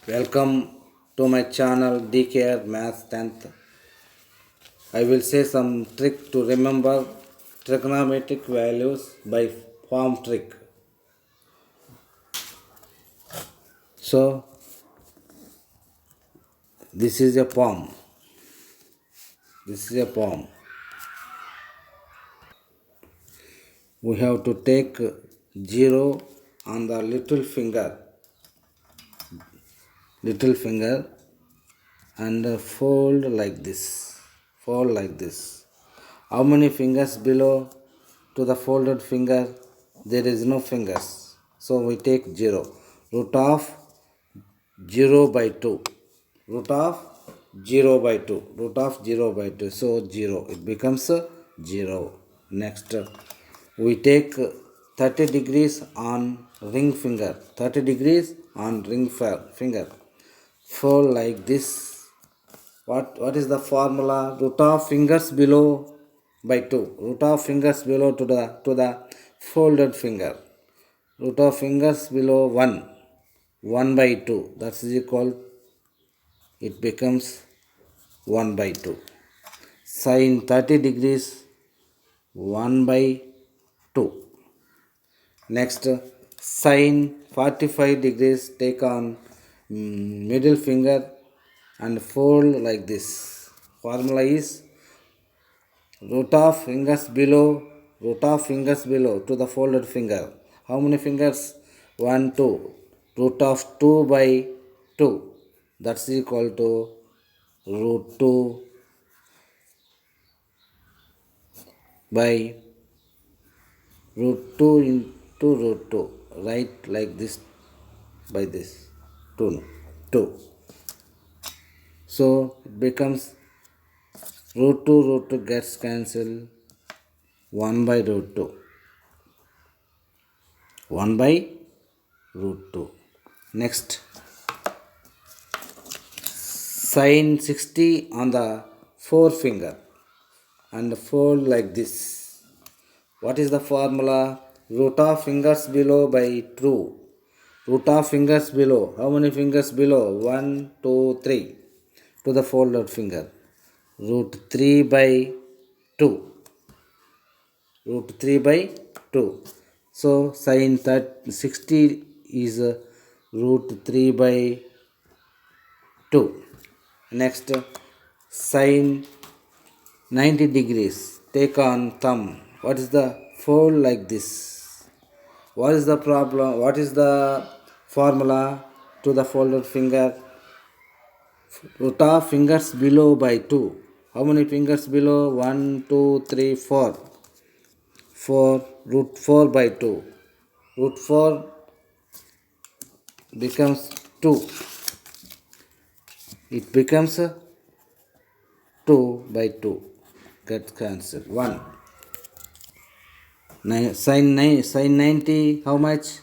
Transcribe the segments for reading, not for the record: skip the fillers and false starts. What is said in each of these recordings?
Welcome to my channel DKR Math 10th. I will say some trick to remember trigonometric values by form trick. So this is a palm. This is a palm. We have to take 0 on the little finger and fold like this. Fold like this. How many fingers below to the folded finger? There is no fingers. So we take 0. Root of 0 by 2. Root of 0 by 2. Root of 0 by 2. So 0. It becomes 0. Next, we take 30 degrees on ring finger. 30 degrees on ring finger. Fold like this. What is the formula? Root of fingers below by 2. Root of fingers below to the folded finger. Root of fingers below 1. 1 by 2. That is equal. It becomes 1 by 2. Sin 30 degrees 1 by 2. Next, sin 45 degrees, take on middle finger and fold like this. Formula is root of fingers below to the folded finger. How many fingers? 1, 2. Root of 2 by 2. That's equal to root 2 by root 2 into root 2. Write like this by this. 2. 2. So it becomes root 2 gets cancelled. 1 by root 2. 1 by root 2. Next, sin 60 on the forefinger and fold like this. What is the formula? Root of fingers below by 2. Root of fingers below. How many fingers below? 1, 2, 3. To the folded finger. Root 3 by 2. Root 3 by 2. So sin 60 is root 3 by 2. Next, sin 90 degrees. Take on thumb. What is the fold like this? What is the problem? What is the formula to the folded finger? Root of fingers below by 2. How many fingers below? 1, 2, 3, 4. 4. Root 4 by 2. Root 4 becomes 2. It becomes 2 by 2. Get cancelled. 1. Sin 90, how much?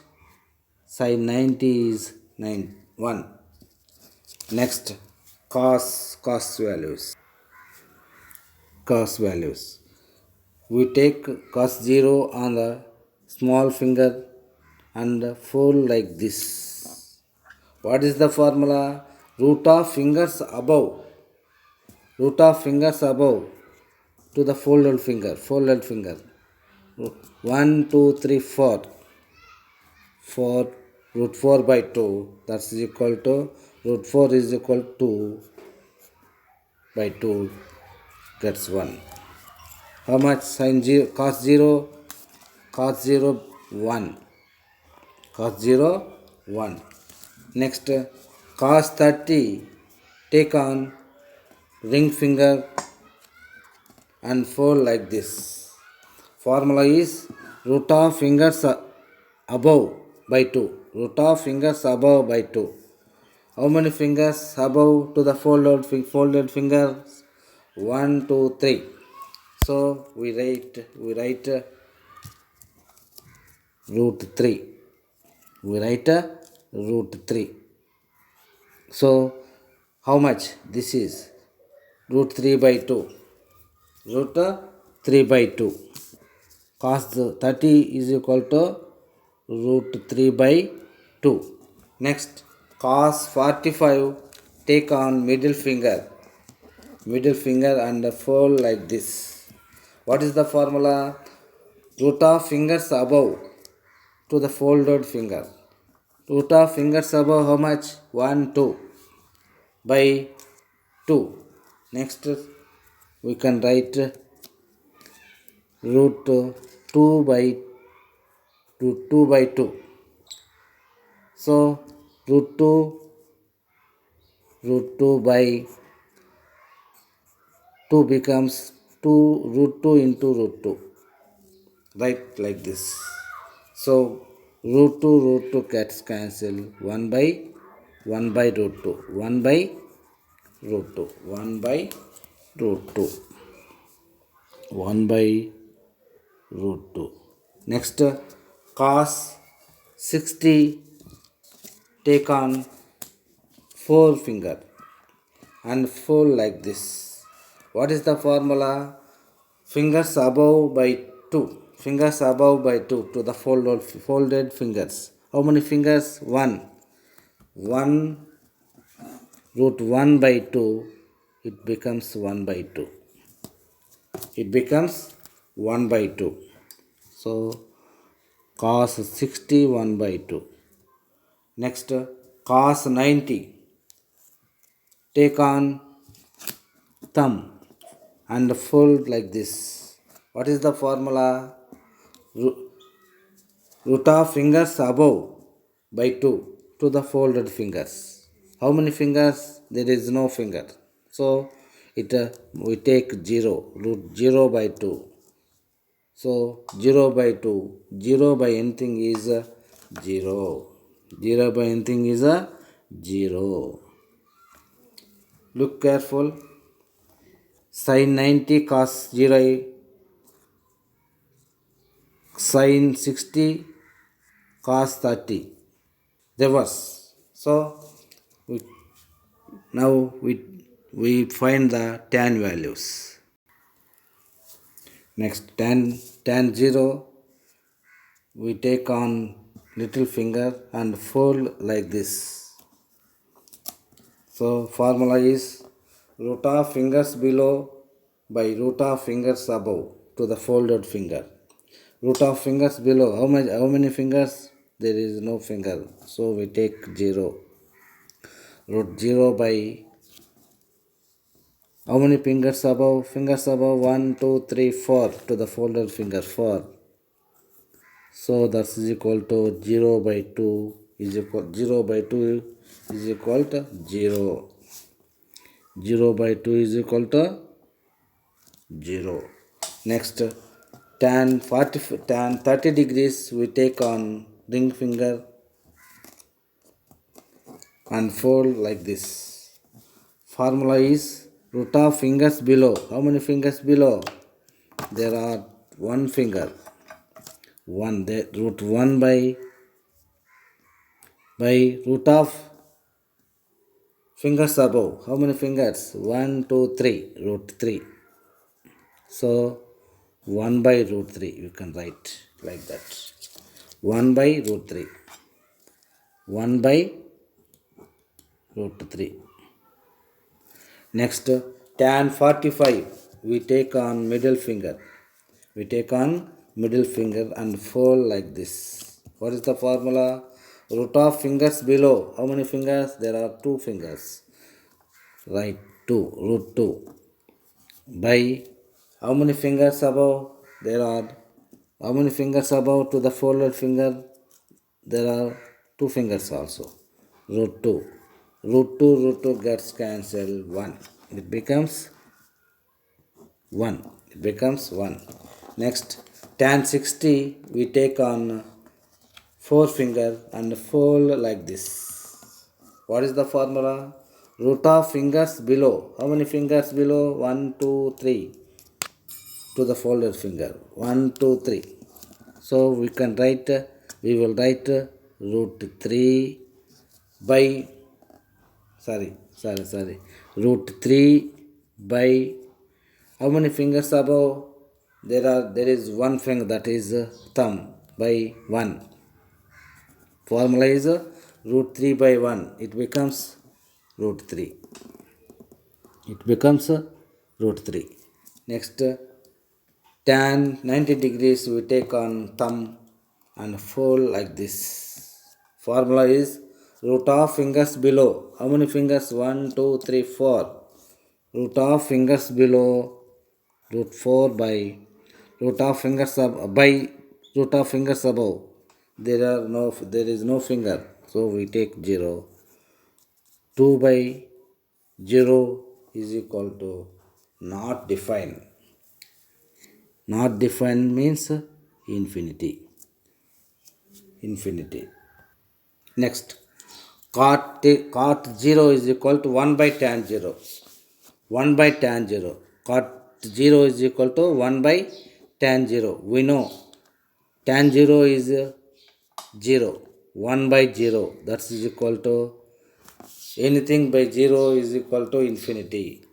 Sin 90 is 1. Next, cos values. Cos values. We take cos 0 on the small finger and fold like this. What is the formula? Root of fingers above. Root of fingers above to the folded finger. 1, 2, 3, 4. 4. Root 4 by 2. That's equal to root 4 is equal to 2 by 2 gets 1. How much? Sin 0, cos 0, 1. Cos 0, 1. Next, cos 30, take on ring finger and fold like this. Formula is root of fingers above by 2. Root of fingers above by 2. How many fingers above to the folded fingers? 1, 2, 3. So we write root 3. We write root 3. So how much? This is root 3 by 2. Root 3 by 2. Cos 30 is equal to root 3 by 2. Next, cos 45, take on middle finger and fold like this. What is the formula? Root of fingers above to the folded finger. Root of fingers above how much? 1, 2 by 2. Next we can write root 2 by root 2 by 2. So root 2 by 2 becomes 2 root 2 into root 2. Right, like this. So root 2 gets cancel. 1 by root 2. 1 by root 2. 1 by root 2. 1 by root 2. Next cos 60, take on 4 finger and fold like this. What is the formula? Fingers above by 2. Fingers above by 2 to the folded fingers. How many fingers? 1. 1 root 1 by 2. It becomes 1 by 2. It becomes 1 by 2. So cos 60 1 by 2. Next cos 90. Take on thumb and fold like this. What is the formula? Root of fingers above by 2 to the folded fingers. How many fingers? There is no finger. So we take 0. Root 0 by 2. So 0 by 2. 0 by anything is 0. 0 by anything is 0. Look careful. Sin 90 cos 0, sin 60 cos 30, reverse. So now we find the tan values. Next tan 0, we take on little finger and fold like this. So formula is root of fingers below by root of fingers above to the folded finger. Root of fingers below, how many fingers? There is no finger. So we take 0. Root 0 by how many fingers above? Fingers above 1, 2, 3, 4 to the folded finger 4. So that is equal to 0 by 2 is equal 0 by 2 is equal to 0. 0 by 2 is equal to 0. Next tan 30 degrees we take on ring finger and fold like this. Formula is root of fingers below. How many fingers below? There are 1 finger. 1 there, root 1 by root of fingers above. How many fingers? 1, 2, 3. Root 3. So 1 by root 3 you can write like that. 1 by root 3. 1 by root 3. Next tan 45 we take on middle finger. We take on middle finger and fold like this. What is the formula? Root of fingers below. How many fingers? There are 2 fingers. Right, 2. Root 2 by how many fingers above? There are how many fingers above to the folded finger? There are 2 fingers also. Root 2. Root 2 gets cancelled 1. It becomes 1. It becomes 1. Next tan 60 we take on 4 finger and fold like this. What is the formula? Root of fingers below. How many fingers below? 1, 2, 3 to the folded finger. 1, 2, 3. So we will write root 3 by root 3 by how many fingers above? There is 1 finger, that is thumb, by 1. Formula is root 3 by 1, it becomes root 3. It becomes root 3. Next, tan 90 degrees we take on thumb and fold like this. Formula is root of fingers below. How many fingers? 1, 2, 3, 4. Root of fingers below root 4 by root of fingers by root of fingers above. There is no finger, so we take 0. 2 by 0 is equal to not defined. Not defined means infinity. Infinity. Next, cot 0 is equal to 1 by tan 0. 1 by tan 0. Cot 0 is equal to 1 by tan 0. We know tan 0 is 0. 1 by 0. That is equal to anything by 0 is equal to infinity.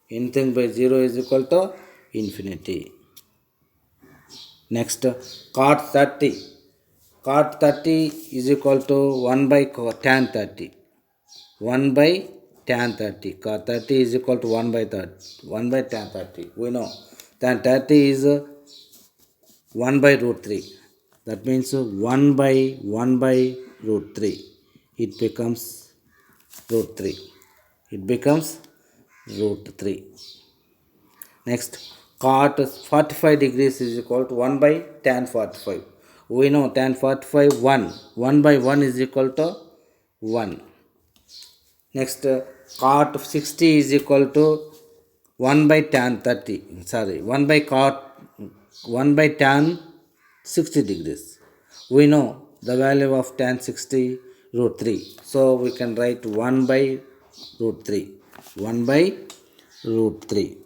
Anything by 0 is equal to infinity. Next, cot 30. Cot 30 is equal to 1 by tan 30. 1 by tan 30. Cot 30 is equal to 1 by 30. 1 by tan 30. We know tan 30 is 1 by root 3. That means 1 by root 3. It becomes root 3. It becomes root 3. Next, cot 45 degrees is equal to 1 by tan 45. We know tan 45 1. 1 by 1 is equal to 1. Next, cot 60 is equal to 1 by tan 30. Sorry, 1 by cot 1 by tan 60 degrees. We know the value of tan 60 root 3. So we can write 1 by root 3. 1 by root 3.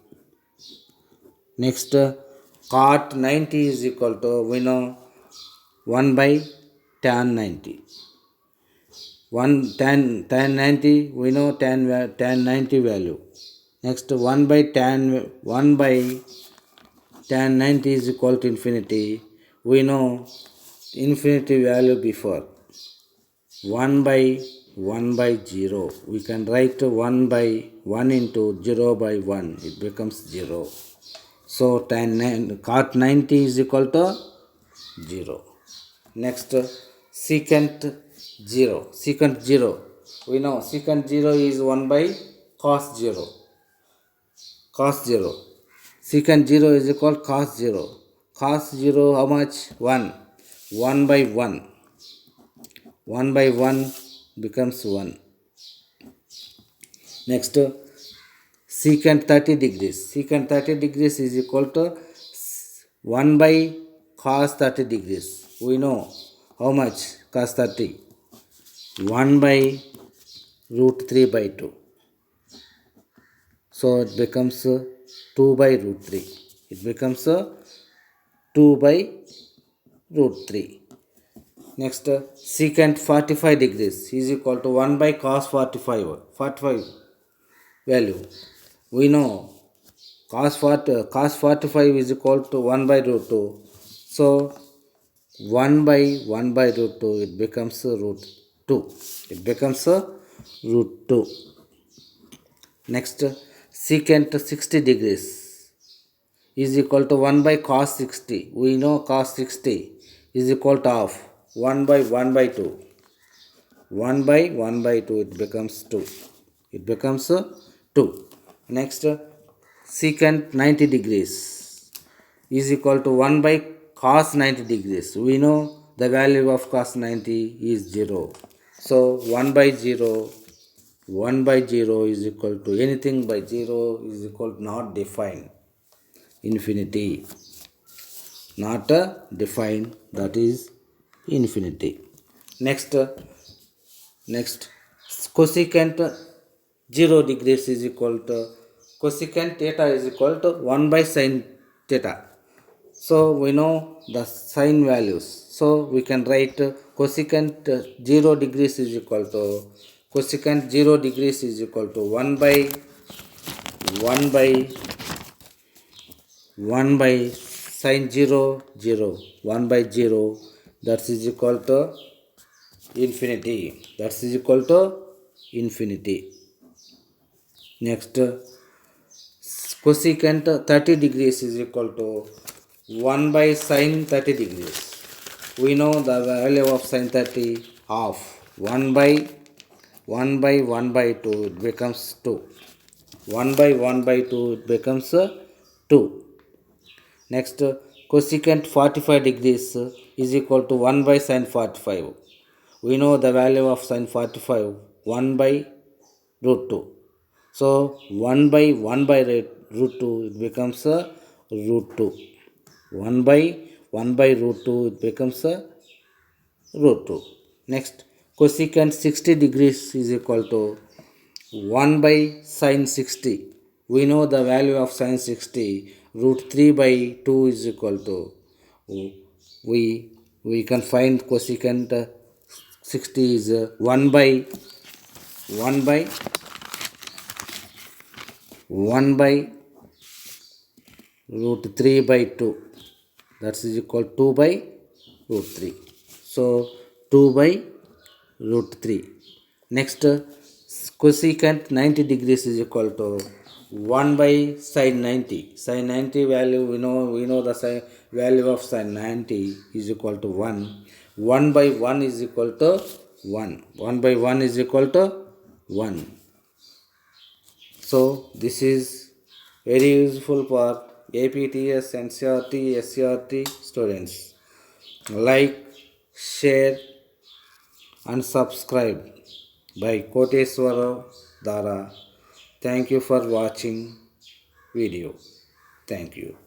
Next, cot 90 is equal to, we know, 1 by tan 90. tan 90, we know tan 90 value. Next, 1 by tan 90 is equal to infinity. We know infinity value before. 1 by 0. We can write 1 by 1 into 0 by 1. It becomes 0. So cot 90 is equal to 0. Next, secant 0. Secant 0. We know secant 0 is 1 by cos 0. Cos 0. Secant 0 is equal to cos 0. Cos 0 how much? 1. 1 by 1. 1 by 1 becomes 1. Next, secant 30 degrees. Secant 30 degrees is equal to 1 by cos 30 degrees. We know how much cos 30. 1 by root 3 by 2. So it becomes 2 by root 3. It becomes 2 by root 3. Next, secant 45 degrees is equal to 1 by cos 45. 45 value. We know cos 45 is equal to 1 by root 2. So 1 by root 2, it becomes root 2. It becomes root 2. Next, secant 60 degrees is equal to 1 by cos 60. We know cos 60 is equal to half. 1 by 2. 1 by 2, it becomes 2. It becomes 2. Next, secant 90 degrees is equal to 1 by cos 90 degrees. We know the value of cos 90 is 0. So 1 by 0 is equal to anything by 0 is equal to not defined. Infinity. Not defined, that is infinity. Next, cosecant 0 degrees is equal to cosecant theta is equal to 1 by sin theta. So we know the sin values. So we can write cosecant 0 degrees is equal to 1 by 1 by sin 0 0. 1 by 0, that is equal to infinity. That is equal to infinity. Next, cosecant 30 degrees is equal to 1 by sine 30 degrees. We know the value of sine 30 half. 1 by 1 by 2 it becomes 2. 1 by 1 by 2 it becomes 2. Next, cosecant 45 degrees is equal to 1 by sine 45. We know the value of sine 45 1 by root 2. So 1 by 1 by root 2 it becomes a root 2. 1 by 1 by root 2 it becomes a root 2. Next, cosecant 60 degrees is equal to 1 by sine 60. We know the value of sine 60 root 3 by 2 is equal to we can find cosecant 60 is 1 by 1 by 1 by root 3 by 2, that is equal 2 by root 3. So 2 by root 3. Next, cosecant 90 degrees is equal to 1 by sine 90. Sine 90 value we know the value of sine 90 is equal to 1. 1 by 1 is equal to 1. 1 by 1 is equal to 1. So this is very useful for APTS, NCRT, SCRT students. Like, share and subscribe by Koteswara Dara. Thank you for watching video. Thank you.